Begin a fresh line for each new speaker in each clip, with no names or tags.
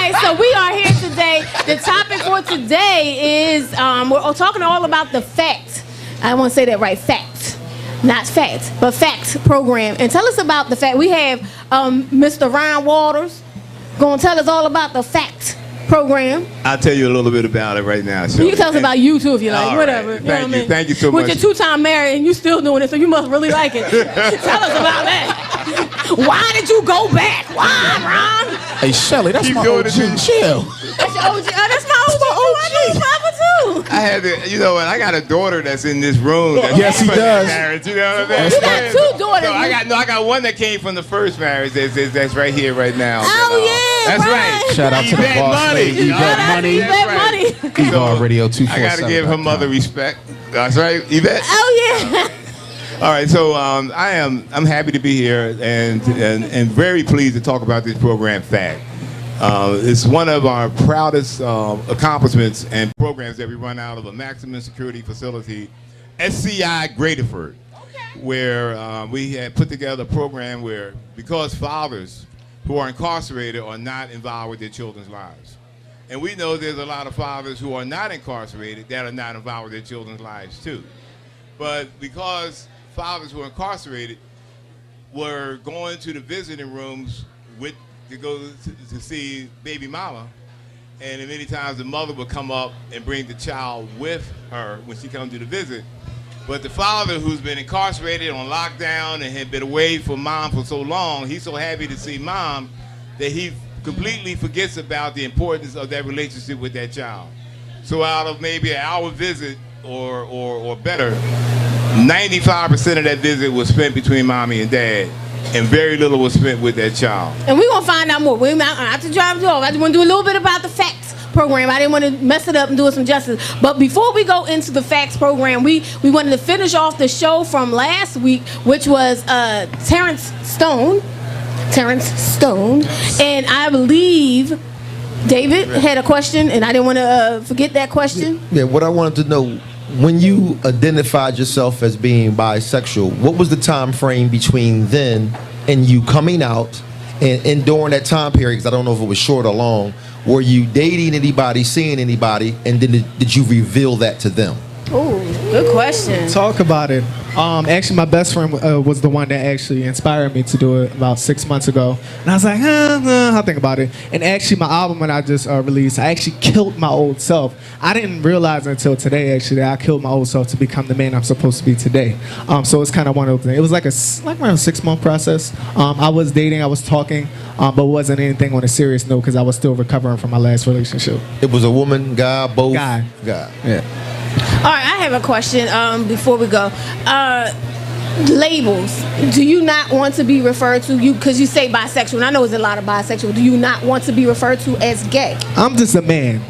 right, so we are here today. The topic for today is we're talking all about the F.A.C.T. I want to say that right, F.A.C.T. Not F.A.C.T, but F.A.C.T program. And tell us about the F.A.C.T. We have Mr. Ryan Waters going to tell us all about the F.A.C.T program.
I'll tell you a little bit about it right now.
You can tell us about you too if you like, whatever.
Right. Thank you. Thank you so much.
With your 2-time married and you still doing it, so you must really like it. Tell us about that. Why did you go back? Why, Ron?
Hey, Shelly, that's my OG. Chill.
That's your OG. Oh, that's my OG. I know Papa too.
I had to, you know, and I got a daughter that's in this room.
Yes, he does.
Marriage, you know what I mean?
You got 2 daughters.
No, I got one that came from the first marriage that's right here right now.
Oh, yeah.
That's right.
Shout out to the boss lady.
Yvette Money.
Evar Radio 247.
I got to give her mother respect. That's right, Yvette.
Oh, yeah.
All right, so I'm happy to be here and very pleased to talk about this program, F.A.C.T. It's one of our proudest accomplishments and programs that we run out of a maximum security facility, SCI Graterford, where we had put together a program where, because fathers who are incarcerated are not involved with their children's lives. And we know there's a lot of fathers who are not incarcerated that are not involved with their children's lives too. But because fathers who are incarcerated were going to the visiting rooms to go to see baby mama, and many times the mother would come up and bring the child with her when she comes to the visit. But the father who's been incarcerated on lockdown and had been away from mom for so long, he's so happy to see mom that he completely forgets about the importance of that relationship with that child. So out of maybe an hour visit or better, 95% of that visit was spent between mommy and dad, and very little was spent with that child.
And we're going to find out more. I have to drive it off. I just want to do a little bit about the F.A.C.T program. I didn't want to mess it up and do it some justice. But before we go into the F.A.C.T program, we wanted to finish off the show from last week, which was Terrence Stone. And I believe David had a question, and I didn't want to forget that question.
Yeah, what I wanted to know, when you identified yourself as being bisexual, what was the time frame between then and you coming out, and during that time period, because I don't know if it was short or long, were you dating anybody, seeing anybody, and then did you reveal that to them?
Oh, good question.
Talk about it. Actually, my best friend was the one that actually inspired me to do it about 6 months ago. And I was like, I'll think about it. And actually, my album when I just released, I actually killed my old self. I didn't realize until today, actually, that I killed my old self to become the man I'm supposed to be today. So it's kind of one of those things. It was like around a 6-month process. I was dating, I was talking, but wasn't anything on a serious note because I was still recovering from my last relationship.
It was a woman, guy, both?
Guy.
Yeah.
All right, I have a question before we go. Labels. Do you not want to be referred to, because you say bisexual, and I know there's a lot of bisexual, do you not want to be referred to as gay?
I'm just a man,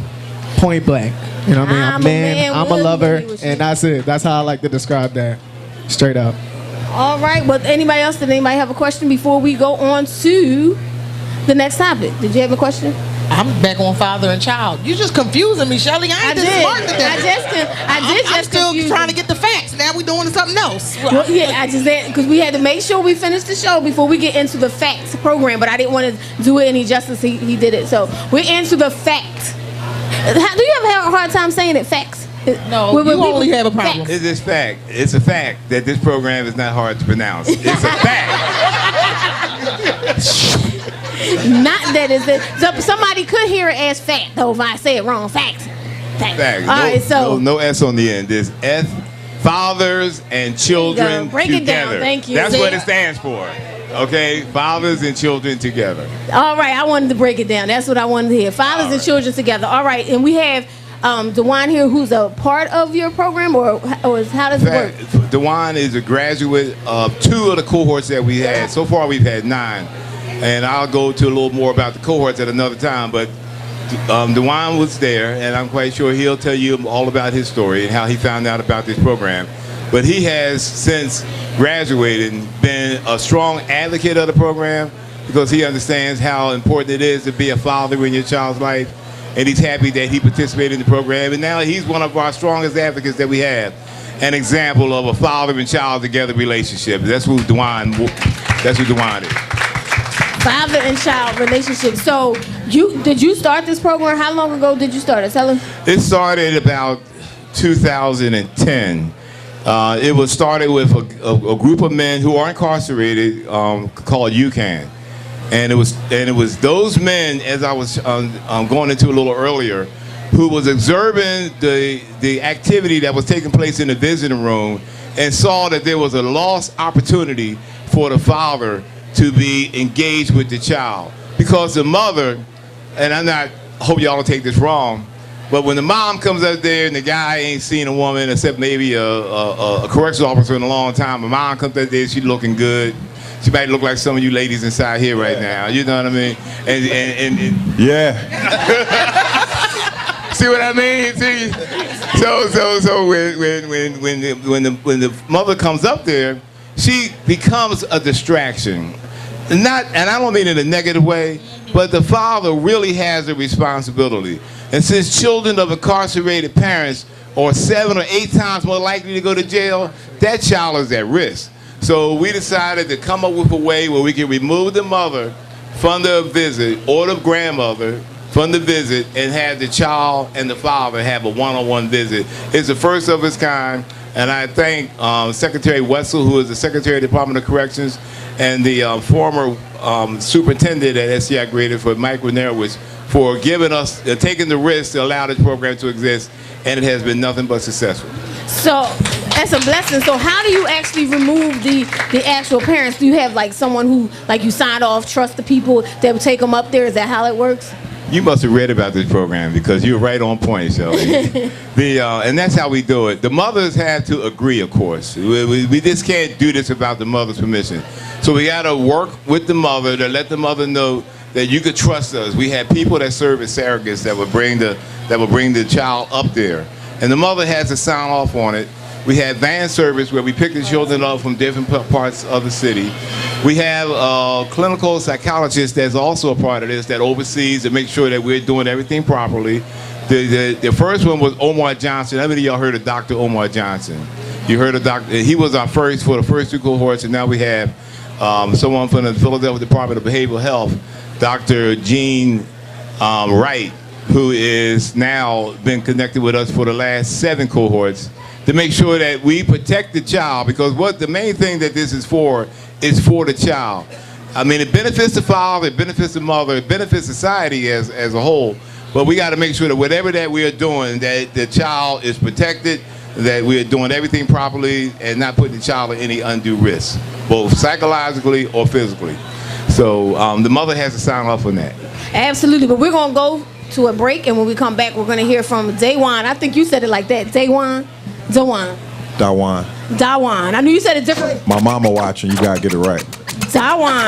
point blank. You know what I mean? I'm a man, I'm a lover, and that's it. That's how I like to describe that, straight up.
All right, well, did anybody have a question before we go on to the next topic? Did you have a question?
I'm back on father and child. You just confusing me, Shelly. I ain't just smart today. I'm still trying to get the facts. Now we doing something else.
Well, yeah, I just said because we had to make sure we finished the show before we get into the F.A.C.T program, but I didn't want to do it any justice. He did it. So we're into the F.A.C.T. Do you ever have a hard time saying it, F.A.C.T?
No, you only have a problem.
It's a fact. It's a fact that this program is not hard to pronounce. It's a fact.
Not that it's somebody could hear it as fat though if I say it wrong. Fact.
Fact.
All right, so
no S on the end. There's F, fathers and children
break
together.
It down. Thank you.
That's what it stands for. Okay, fathers and children together.
All right, I wanted to break it down. That's what I wanted to hear. Fathers and children together. All right, and we have Dawan here, who's a part of your program, or how does it work?
Dawan is a graduate of 2 of the cohorts that we had. So far, we've had 9. And I'll go to a little more about the cohorts at another time, but Dawan was there, and I'm quite sure he'll tell you all about his story and how he found out about this program. But he has, since graduating, been a strong advocate of the program because he understands how important it is to be a father in your child's life, and he's happy that he participated in the program, and now he's one of our strongest advocates that we have. An example of a father and child together relationship. That's who Dawan is.
Father and child relationship. So Did you start this program? How long ago did you start it? Tell them.
It started about 2010. It was started with a group of men who are incarcerated called UCAN. And it was those men, as I was going into a little earlier, who was observing the activity that was taking place in the visiting room and saw that there was a lost opportunity for the father to be engaged with the child. Because the mother, and I hope y'all don't take this wrong, but when the mom comes up there and the guy ain't seen a woman except maybe a correctional officer in a long time, the mom comes up there, she's looking good. She might look like some of you ladies inside here right now. You know what I mean? And
Yeah.
see what I mean? See? So when the mother comes up there, she becomes a distraction. And I don't mean in a negative way, but the father really has a responsibility. And since children of incarcerated parents are 7 or 8 times more likely to go to jail, that child is at risk. So we decided to come up with a way where we can remove the mother from the visit or the grandmother from the visit and have the child and the father have a one-on-one visit. It's the first of its kind, and I thank Secretary Wessel, who is the Secretary of the Department of Corrections, and the former superintendent at SCI Graterford, Mike Rennerowitz, for giving us, taking the risk to allow this program to exist, and it has been nothing but successful.
So that's a blessing. So how do you actually remove the actual parents? Do you have like someone who, like, you signed off, trust the people that would take them up there? Is that how it works?
You must have read about this program because you're right on point, Shelly. And that's how we do it. The mothers have to agree, of course. We just can't do this without the mother's permission. So we got to work with the mother to let the mother know that you could trust us. We have people that serve as surrogates that will bring the child up there, and the mother has to sign off on it. We have van service where we pick the children up from different parts of the city. We have a clinical psychologist that's also a part of this that oversees to make sure that we're doing everything properly. The first one was Omar Johnson. How many of y'all heard of Dr. Omar Johnson? You heard of Dr. He was our first for the first 2 cohorts, and now we have someone from the Philadelphia Department of Behavioral Health, Dr. Gene Wright, who is now been connected with us for the last 7 cohorts to make sure that we protect the child, because what the main thing that this is for the child. I mean, it benefits the father, it benefits the mother, it benefits society as a whole, but we got to make sure that whatever that we are doing, that the child is protected, that we are doing everything properly and not putting the child at any undue risk, both psychologically or physically. So the mother has to sign off on that.
Absolutely, but we're going to go to a break, and when we come back, we're going to hear from Dawan. I think you said it like that. Dawan. I knew you said it differently.
My mama watching, you gotta get it right.
Dawan.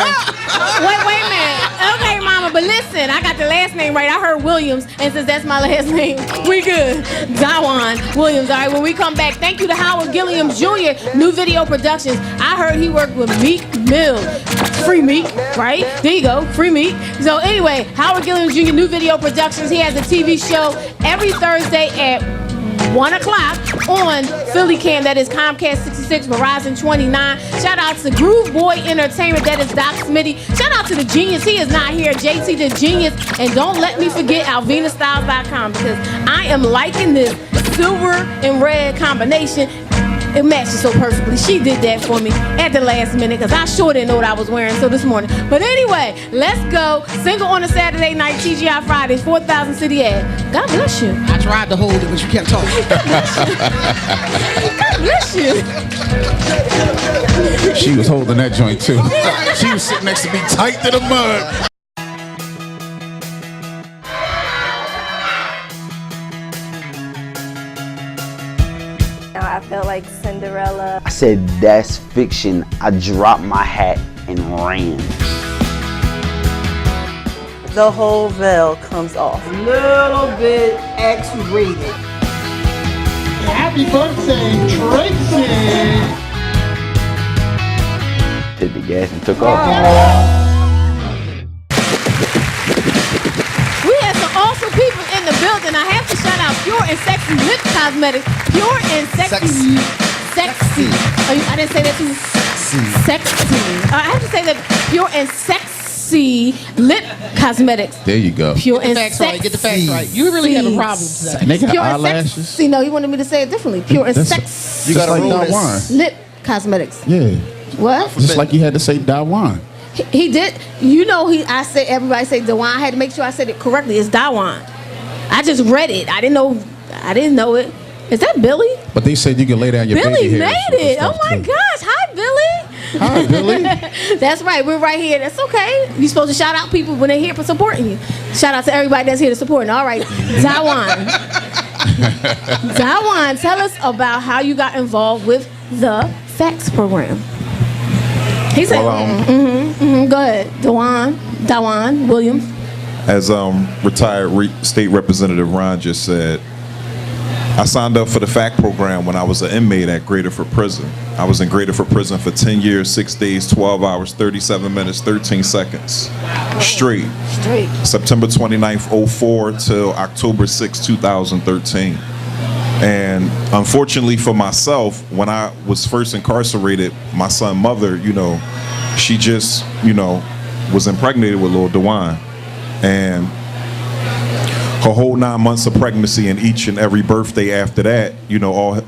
Wait a minute. Okay, mama, but listen, I got the last name right. I heard Williams, and since that's my last name, we good. Dawan Williams. All right, when we come back, thank you to Howard Gilliam Jr., New Video Productions. I heard he worked with Meek Mill. Free Meek, right? There you go, free Meek. So anyway, Howard Gilliam Jr., New Video Productions. He has a TV show every Thursday at 1 o'clock on Philly Cam, that is Comcast 66, Verizon 29. Shout out to Groove Boy Entertainment, that is Doc Smitty. Shout out to the genius, he is not here, JT the genius. And don't let me forget AlvinaStyles.com, because I am liking this silver and red combination. It matches so perfectly. She did that for me at the last minute because I sure didn't know what I was wearing until this morning. But anyway, let's go. Single on a Saturday night, TGI Fridays, 4,000 City Ad. God bless you.
I tried to hold it, but you kept talking.
God bless you.
She was holding that joint too. She was sitting next to me tight to the mud.
I felt like Cinderella.
I said, that's fiction. I dropped my hat and ran.
The whole veil comes off.
A little bit X-rated. Happy birthday, Tracy!
Hit the gas and took off.
We have some awesome people in the building. I have to shout out Pure and Sexy Lip Cosmetics. Pure and Sexy. I didn't say that too. Sexy. I have to say that Pure and Sexy C, lip cosmetics.
There you go.
Pure
Get
and
the facts right.
sexy.
Get the facts right. You really have a problem today.
And they got
Pure and
eyelashes.
sexy. No, he wanted me to say it differently. Pure and sexy.
You gotta
like
roll
Dawan.
this.
Lip cosmetics.
Yeah.
What?
Just like you had to say Dawan.
He did. You know, I said, everybody say Dawan. I had to make sure I said it correctly. It's Dawan. I just read it. I didn't know it. Is that Billy?
But they said you can lay down your
Billy
baby hairs
made it.
and
Oh
stuff,
my
too.
gosh. Hi, Billy.
Hi, Billy.
That's right. We're right here. That's okay. You're supposed to shout out people when they're here for supporting you. Shout out to everybody that's here to support. All right. Dawan. Dawan, tell us about how you got involved with the F.A.C.T program. He said, go ahead. Dawan Williams.
As retired state representative Ron just said, I signed up for the F.A.C.T program when I was an inmate at Graterford prison. I was in Graterford prison for 10 years, 6 days, 12 hours, 37 minutes, 13 seconds. Straight. September 29th, 04 till October 6, 2013. And unfortunately for myself, when I was first incarcerated, my son's mother, she just, was impregnated with little Dawan. And her whole 9 months of pregnancy and each and every birthday after that,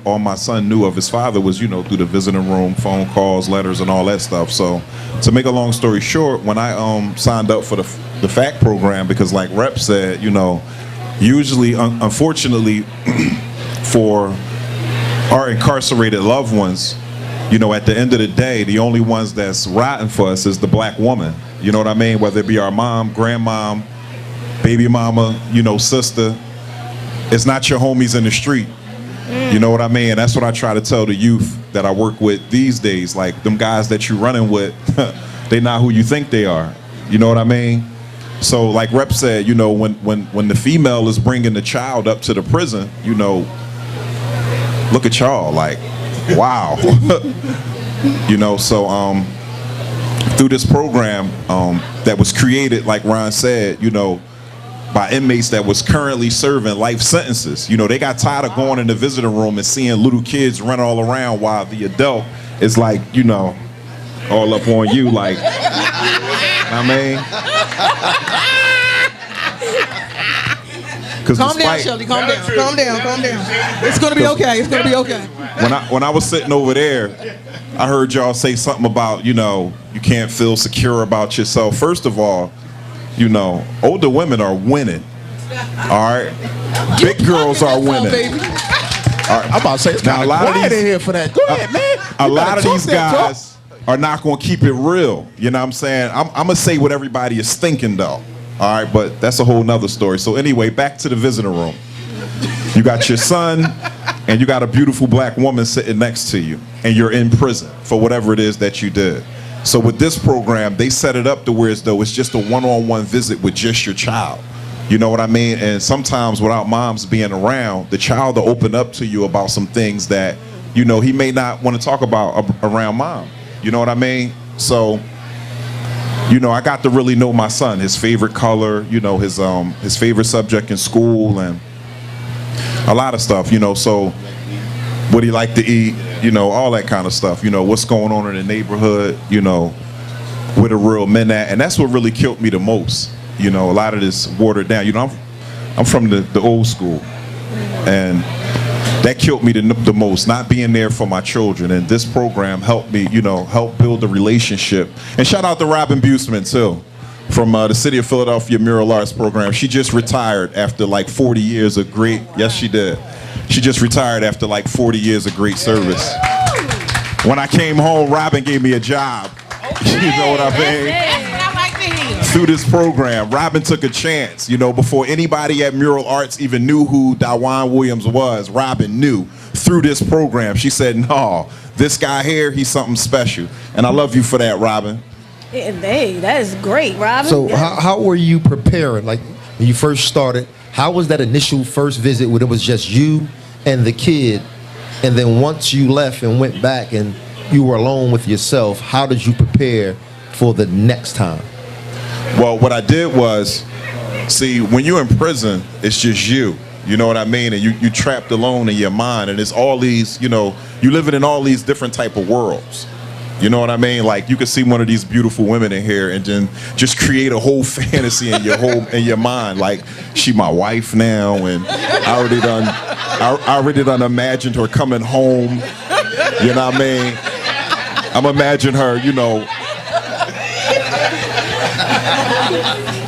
all my son knew of his father was, through the visiting room, phone calls, letters, and all that stuff. So to make a long story short, when I signed up for the F.A.C.T program, because like Rep said, usually, unfortunately, for our incarcerated loved ones, at the end of the day, the only ones that's rotten for us is the black woman. You know what I mean? Whether it be our mom, grandmom, baby mama, sister. It's not your homies in the street. You know what I mean? And that's what I try to tell the youth that I work with these days. Like, them guys that you running with, they not who you think they are. You know what I mean? So like Rep said, when the female is bringing the child up to the prison, look at y'all, like, wow. So through this program that was created, like Ron said, by inmates that was currently serving life sentences. They got tired of going in the visiting room and seeing little kids run all around while the adult is like, all up on you, like, I mean.
Calm down, Shelly. Calm down. It's gonna be okay.
When I was sitting over there, I heard y'all say something about, you can't feel secure about yourself. First of all, older women are winning. All right? Big girls are winning.
Baby.
All right, I'm about to say, now, a lot of these in here for that. Go ahead, man.
A lot of these guys are not going to keep it real. You know what I'm saying? I'm going to say what everybody is thinking, though. All right, but that's a whole nother story. So anyway, back to the visiting room. You got your son, and you got a beautiful black woman sitting next to you, and you're in prison for whatever it is that you did. So with this program, they set it up to where as though it's just a one-on-one visit with just your child. You know what I mean? And sometimes without moms being around, the child will open up to you about some things that, he may not want to talk about around mom. You know what I mean? So, I got to really know my son, his favorite color, his favorite subject in school, and a lot of stuff, so what he like to eat, all that kind of stuff, what's going on in the neighborhood, where the real men at. And that's what really killed me the most. A lot of this watered down. I'm from the old school, and that killed me the most, not being there for my children. And this program helped me, help build a relationship. And shout out to Robin Buseman, too, from the City of Philadelphia Mural Arts Program. She just retired after like 40 years of great, yes, she did. She just retired after like 40 years of great service. When I came home, Robin gave me a job. You know what I mean?
That's what I like to hear.
Through this program, Robin took a chance. Before anybody at Mural Arts even knew who Dawan Williams was, Robin knew through this program. She said, no, this guy here, he's something special. And I love you for that, Robin.
Hey, that is great, Robin.
So how were you preparing? Like, when you first started, how was that initial first visit when it was just you and the kid? And then once you left and went back and you were alone with yourself, how did you prepare for the next time?
Well, what I did was, see, when you're in prison, it's just you. You know what I mean? And you trapped alone in your mind. And it's all these, you living in all these different type of worlds. You know what I mean? Like you could see one of these beautiful women in here and then just create a whole fantasy in your mind. Like she my wife now, and I already done imagined her coming home. You know what I mean? I'm imagining her, you know,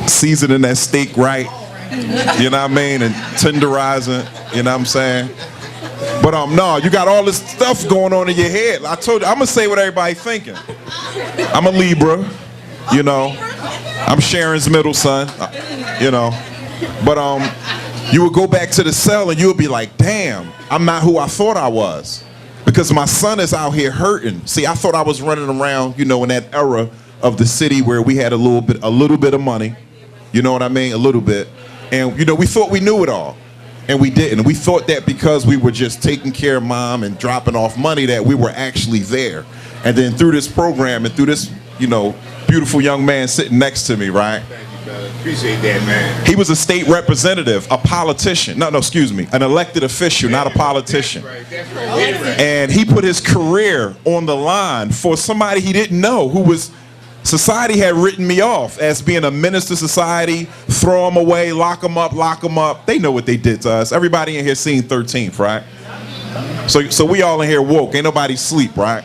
seasoning that steak right. You know what I mean? And tenderizing. You know what I'm saying? But no, you got all this stuff going on in your head. I told you, I'm gonna say what everybody's thinking. I'm a Libra, you know. I'm Sharon's middle son, you know. But you would go back to the cell and you would be like, damn, I'm not who I thought I was. Because my son is out here hurting. See, I thought I was running around, you know, in that era of the city where we had a little bit of money. You know what I mean? A little bit. And, you know, we thought we knew it all. And we didn't. We thought that because we were just taking care of mom and dropping off money that we were actually there. And then through this program and through this, you know, beautiful young man sitting next to me, right?
Thank you, brother. Appreciate that, man.
He was a state representative, a politician. No, excuse me. An elected official, not a politician.
That's right.
And he put his career on the line for somebody he didn't know, who was, society had written me off as being a menace to society, throw them away, lock them up, lock them up. They know what they did to us. Everybody in here seen 13th, right? So we all in here woke. Ain't nobody sleep, right?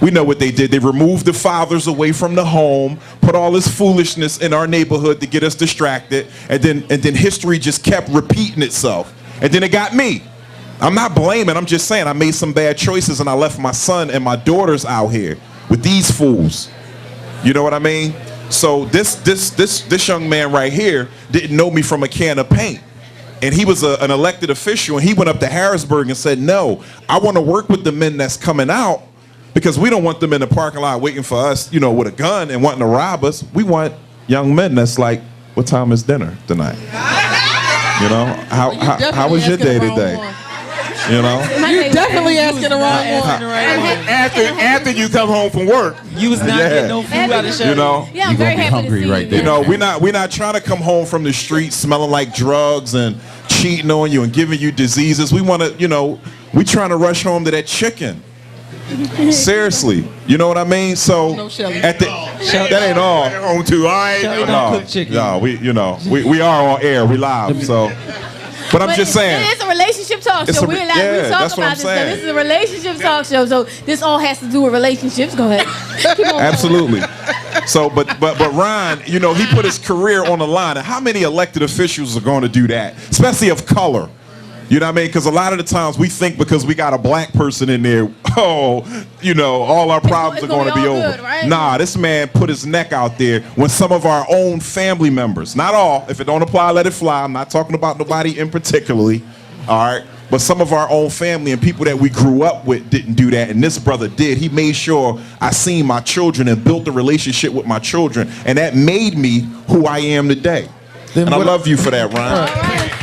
We know what they did. They removed the fathers away from the home, put all this foolishness in our neighborhood to get us distracted, and then history just kept repeating itself. And then it got me. I'm not blaming, I'm just saying I made some bad choices and I left my son and my daughters out here with these fools. You know what I mean? So this young man right here didn't know me from a can of paint. And he was an elected official, and he went up to Harrisburg and said, no, I want to work with the men that's coming out because we don't want them in the parking lot waiting for us, you know, with a gun and wanting to rob us. We want young men that's like, what time is dinner tonight? You know, how was your day today? You know?
You're definitely asking the wrong one right
After you come home from work.
You was not getting no food out of Shelly.
You know?
Yeah, I'm very happy to see
right there.
You know, we're not trying to come home from the street smelling like drugs and cheating on you and giving you diseases. We want to, you know, we trying to rush home to that chicken. Seriously, you know what I mean? So at that ain't all.
Home too, all right?
Don't cook chicken.
No, we are on air. We live, so. But I'm just saying.
It's a relationship talk show. We talk about this. So this is a relationship talk show. So this all has to do with relationships. Go ahead. Keep on
Absolutely. So, but Ron, you know, he put his career on the line. And how many elected officials are going to do that, especially of color? You know what I mean? Because a lot of the times we think because we got a black person in there, oh, you know, all our problems are going to be over.
Good, right?
Nah, this man put his neck out there when some of our own family members, not all, if it don't apply, let it fly. I'm not talking about nobody in particularly, all right? But some of our own family and people that we grew up with didn't do that, and this brother did. He made sure I seen my children and built a relationship with my children, and that made me who I am today. And I love you for that, Ron.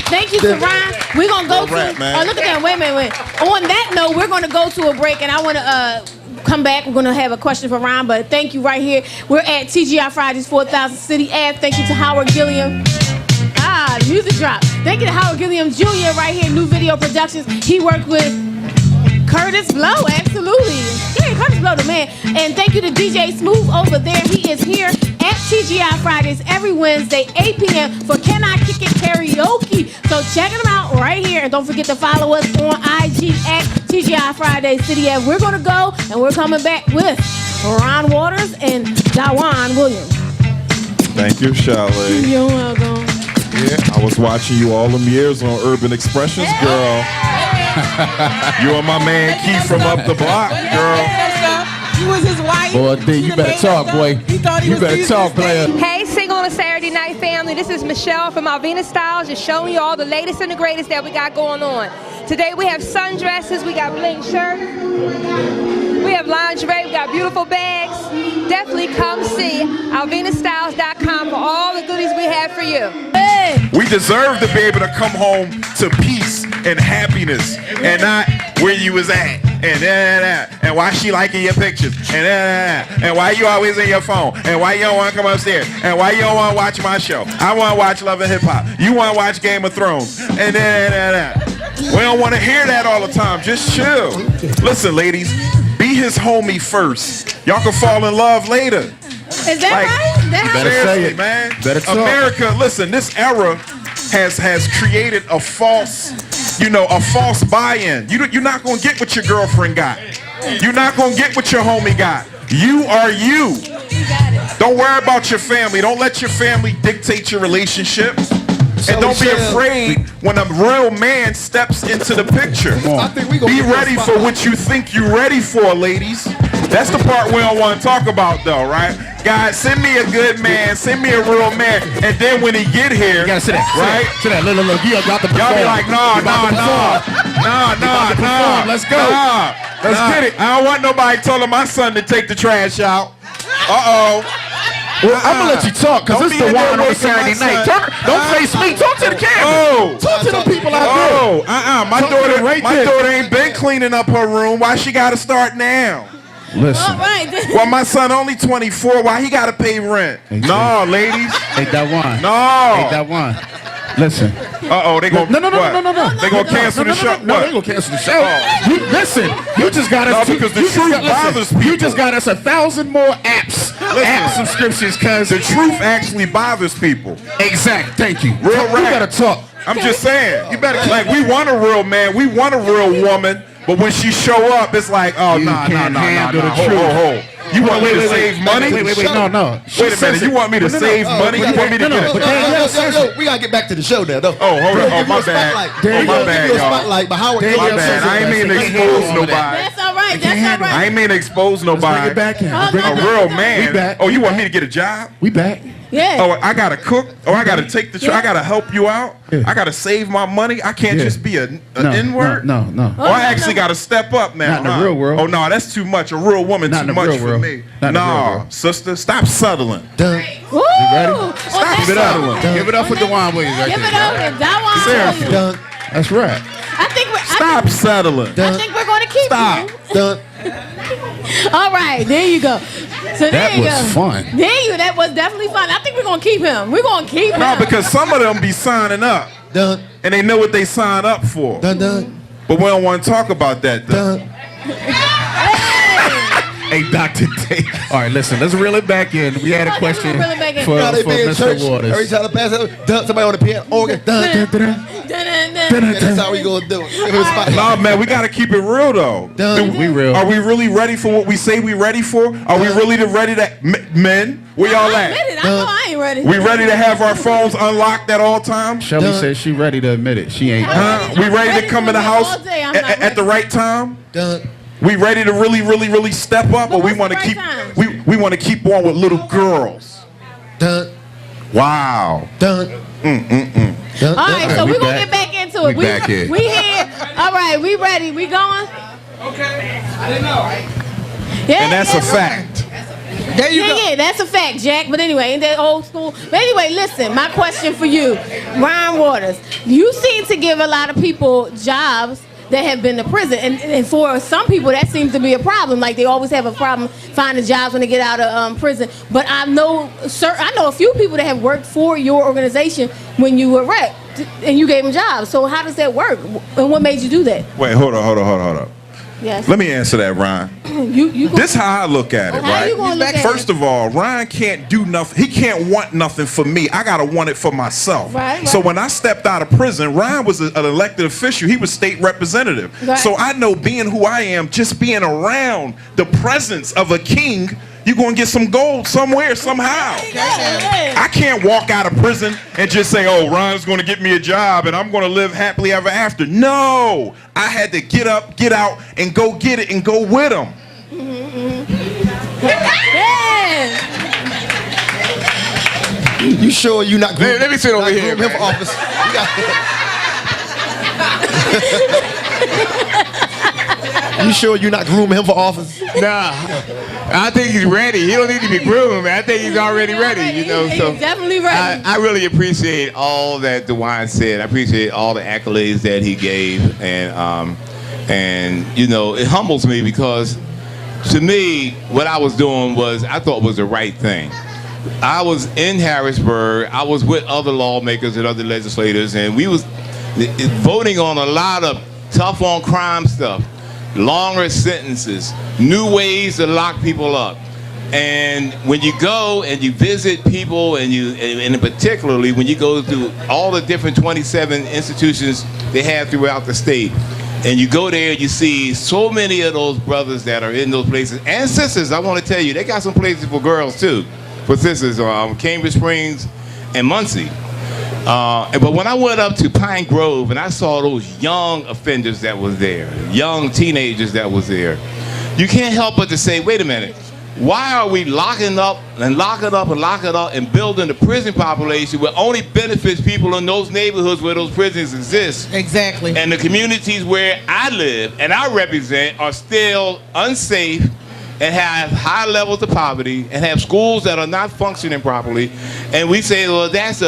Thank you, Ron. We're going to go to, look at that, wait a minute. On that note, we're going to go to a break, and I want to come back. We're going to have a question for Ron, but thank you right here. We're at TGI Fridays, 4000 City Ave. Thank you to Howard Gilliam. The music drop. Thank you to Howard Gilliam Jr. right here, New Video Productions. He worked with Curtis Blow, absolutely. Yeah, Curtis Blow, the man. And thank you to DJ Smooth over there. He is here at TGI Fridays every Wednesday, 8 p.m. for Can I Kick It Karaoke. So check them out right here. And don't forget to follow us on IG at TGI Fridays City Ave. We're going to go, and we're coming back with Ron Waters and Dawan Williams.
Thank you, Shelly.
You're welcome.
Yeah, I was watching you all them years on Urban Expressions, girl. You and my man Keith from up the block, girl.
You was his wife.
Boy, D, you better talk, boy. You better talk, player.
Hey, Single on a Saturday Night family. This is Michelle from Alvina Styles, just showing you all the latest and the greatest that we got going on. Today we have sundresses, we got bling shirts, we have lingerie, we got beautiful bags. Definitely come see alvinastyles.com for all the goodies we have for you.
Hey.
We deserve to be able to come home to peace and happiness and not where you was at and why she liking your pictures and why you always in your phone and why you don't want to come upstairs and why you don't want to watch my show. I want to watch Love and Hip Hop. You want to watch Game of Thrones and we don't want to hear that all the time. Just chill. Listen, ladies, be his homie first. Y'all can fall in love later.
Is that right? That how
Seriously, man. America, listen, this era has created a false, a false buy-in. You're not gonna get what your girlfriend got. You're not gonna get what your homie got. You are you. Don't worry about your family. Don't let your family dictate your relationship. And don't be afraid when a real man steps into the picture. Be ready for what you think you're ready for, ladies. That's the part we don't want to talk about, though, right? Guys, send me a good man, send me a real man, and then when he get here,
you gotta sit down,
right?
Sit down, look, you got the
Y'all be like, nah.
Let's go.
Let's get it. I don't want nobody telling my son to take the trash out.
Well, I'm gonna let you talk, because this is the one on a Saturday night. Don't face me. Talk to the camera. Talk to the people out there.
My daughter ain't been cleaning up her room. Why she gotta start now?
Listen.
All right.
Well, my son only 24. Why he gotta pay rent? No, ladies.
Hey, Dawan.
No.
Hey, Dawan. Listen.
They gonna
No.
They gonna cancel the show.
No, they gonna cancel the show. Listen. You just got us.
Because the truth bothers people.
You just got us 1,000 more apps. App subscriptions, cause
the truth actually bothers people.
Exact. Thank you.
Real
You better talk.
I'm just saying. You better we want a real man. We want a real woman. But when she show up, it's like, nah. You want me to save money?
Wait, no.
Wait a minute. You want me to save money? You want me to get it?
We gotta get back to the show now, though.
Oh, hold on. My bad. My bad, y'all. My bad. I ain't mean to expose nobody.
That's all right. That's all right.
I ain't mean to expose nobody.
Bring it back in.
A real man. Oh, you want me to get a job?
We back.
Yeah.
Oh, I gotta cook. Oh, I gotta take the. I gotta help you out. I gotta save my money. I can't just be an N-word.
No.
Oh, I actually gotta step up, man.
Not in the real world.
Oh no, that's too much. A real woman too much for me. No, sister, stop settling.
Woo!
You ready?
Stop settling.
Give it up for Dawan Williams.
Give it up for Dawan.
Seriously.
That's right.
I think
Stop settling.
I think we're gonna keep
Stop.
All right, there you go. So
that was fun.
That was definitely fun. I think we're gonna keep him. We're gonna keep him.
No, because some of them be signing up. And they know what they sign up for. But we don't want to talk about that, though.
Hey, Dr. Day. All right, listen, let's reel it back in. We had a question for Mr. Waters.
Every time I pass it, somebody on the piano organ. That's how we gonna do it.
No, man, we gotta keep it real, though.
We real.
Are we really ready for what we say we ready for? Are we really ready to men? Where y'all at?
I know I ain't ready.
We ready to have our phones unlocked at all times?
Shelly says she ready to admit it. She ain't.
We ready to come in the house at the right time? We ready to really step up, or we want to keep we want to keep on with little girls? Wow.
All right, so we're gonna get back into it. We here. All right, we ready. We going?
Okay.
I didn't know. Yeah,
and that's a fact.
There you go. Yeah, that's a fact, Jack. But anyway, in that old school. But anyway, listen, my question for you, Ryan Waters. You seem to give a lot of people jobs that have been to prison, and for some people that seems to be a problem. Like they always have a problem finding jobs when they get out of prison. But I know a few people that have worked for your organization when you were wrecked, and you gave them jobs. So how does that work? And what made you do that?
Wait, hold on.
Yes.
Let me answer that, Ryan. This how I look at it, right?
You gonna look at
First of all, Ryan can't do nothing. He can't want nothing for me. I gotta want it for myself.
Right.
So when I stepped out of prison, Ryan was an elected official. He was state representative.
Right.
So I know being who I am, just being around the presence of a king, you're gonna get some gold somewhere, somehow. I can't walk out of prison and just say, oh, Ryan's gonna get me a job and I'm gonna live happily ever after. No, I had to get up, get out, and go get it and go with him.
You sure you not grooming?
Let me sit over here,
him for office. You sure you're not grooming him for office?
Nah, I think he's ready. He don't need to be groomed. I think he's already ready. You know, so
he's definitely ready.
I really appreciate all that Dawan said. I appreciate all the accolades that he gave, and you know, it humbles me because, to me, what I was doing I thought was the right thing. I was in Harrisburg. I was with other lawmakers and other legislators, and we was voting on a lot of tough on crime stuff. longer sentences, new ways to lock people up. And when you go and you visit people, and particularly when you go to all the different 27 institutions they have throughout the state, and you go there and you see so many of those brothers that are in those places, and sisters, I want to tell you, they got some places for girls too, for sisters, Cambridge Springs and Muncie. But when I went up to Pine Grove and I saw those young offenders that was there, young teenagers that was there, you can't help but to say, wait a minute, why are we locking up and locking up and locking up and building the prison population that only benefits people in those neighborhoods where those prisons exist?
Exactly.
And the communities where I live and I represent are still unsafe and have high levels of poverty and have schools that are not functioning properly. And we say, well, that's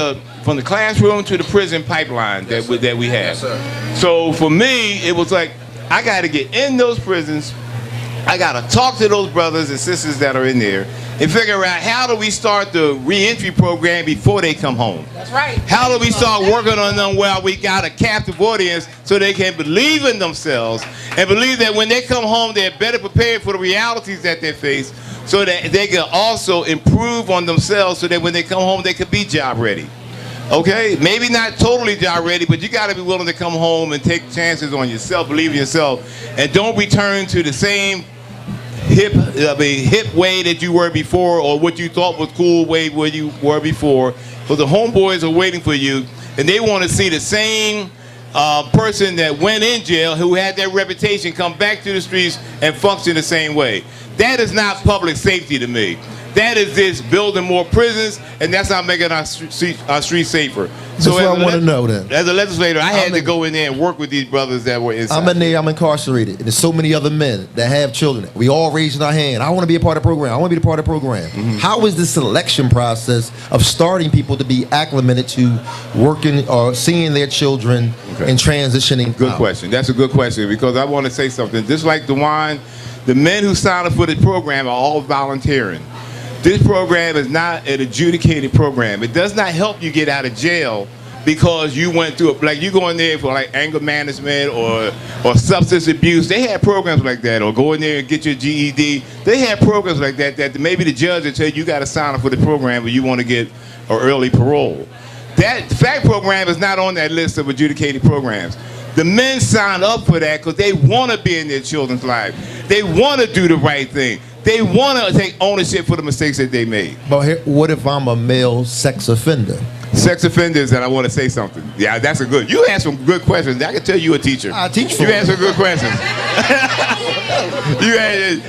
from the classroom to the prison pipeline that we have. Yes, so for me, it was like, I got to get in those prisons. I got to talk to those brothers and sisters that are in there and figure out how do we start the reentry program before they come home.
That's right.
How do we start working on them while we got a captive audience so they can believe in themselves and believe that when they come home they're better prepared for the realities that they face, so that they can also improve on themselves so that when they come home they can be job ready. Okay, maybe not totally job ready, but you got to be willing to come home and take chances on yourself, believe in yourself, and don't return to the same hip way that you were before, or what you thought was cool way where you were before. Because the homeboys are waiting for you, and they want to see the same person that went in jail, who had that reputation, come back to the streets and function the same way. That is not public safety to me. That is just building more prisons, and that's not making our streets safer.
So that's what I want to know then.
As a legislator, I had to go in there and work with these brothers that were inside.
I'm in there, I'm incarcerated, and there's so many other men that have children. We all raising our hand. I want to be a part of the program. I want to be a part of the program. How is the selection process of starting people to be acclimated to working or seeing their children and transitioning?
Good question. That's a good question, because I want to say something. Just like Dawan, the men who sign up for this program are all volunteering. This program is not an adjudicated program. It does not help you get out of jail because you went through it. Like you go in there for like anger management or substance abuse. They have programs like that. Or go in there and get your GED. They have programs like that that maybe the judge will tell you got to sign up for the program but you want to get an early parole. That F.A.C.T program is not on that list of adjudicated programs. The men sign up for that because they want to be in their children's lives. They want to do the right thing. They want to take ownership for the mistakes that they made.
But here, what if I'm a male sex offender?
Sex offenders, and I want to say something. Yeah, that's a good. You asked some good questions. I can tell you a teacher.
I teach for
you. Asked some good questions. You asked,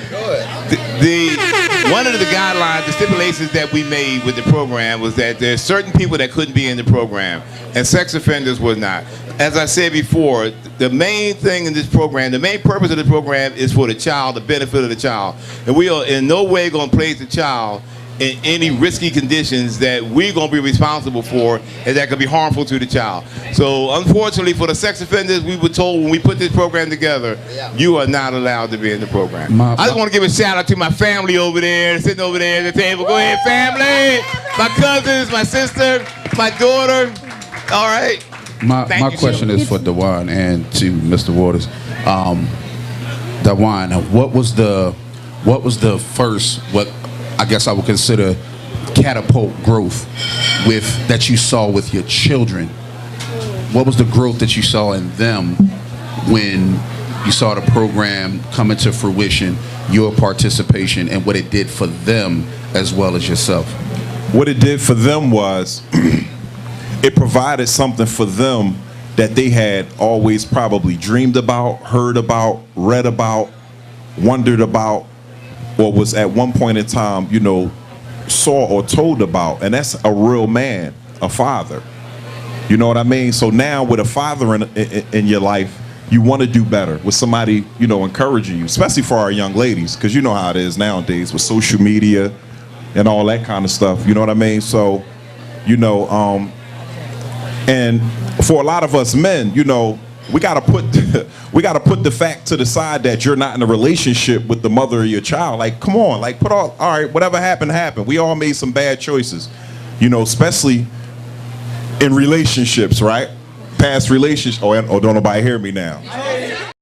one of the guidelines, the stipulations that we made with the program was that there's certain people that couldn't be in the program, and sex offenders was not. As I said before, the main thing in this program, the main purpose of the program is for the child, the benefit of the child. And we are in no way going to place the child in any risky conditions that we're going to be responsible for and that could be harmful to the child. So unfortunately for the sex offenders, we were told when we put this program together, you are not allowed to be in the program. I just want to give a shout out to my family over there, sitting over there at the table. Go ahead, family. My cousins, my sister, my daughter. All right.
My question is for Dawan and to Mr. Waters. Dawan, what was the first, what I guess I would consider catapult growth that you saw with your children? What was the growth that you saw in them when you saw the program come into fruition, your participation, and what it did for them as well as yourself?
What it did for them was it provided something for them that they had always probably dreamed about, heard about, read about, wondered about, or was at one point in time, you know, saw or told about. And that's a real man, a father. You know what I mean? So now with a father in your life, you want to do better with somebody, you know, encouraging you, especially for our young ladies, because you know how it is nowadays with social media and all that kind of stuff. You know what I mean? So, you know, and for a lot of us men, you know, we gotta put the fact to the side that you're not in a relationship with the mother of your child. Like, come on, like all right, whatever happened, happened. We all made some bad choices, you know, especially in relationships, right? Past relationships. Oh, don't nobody hear me now.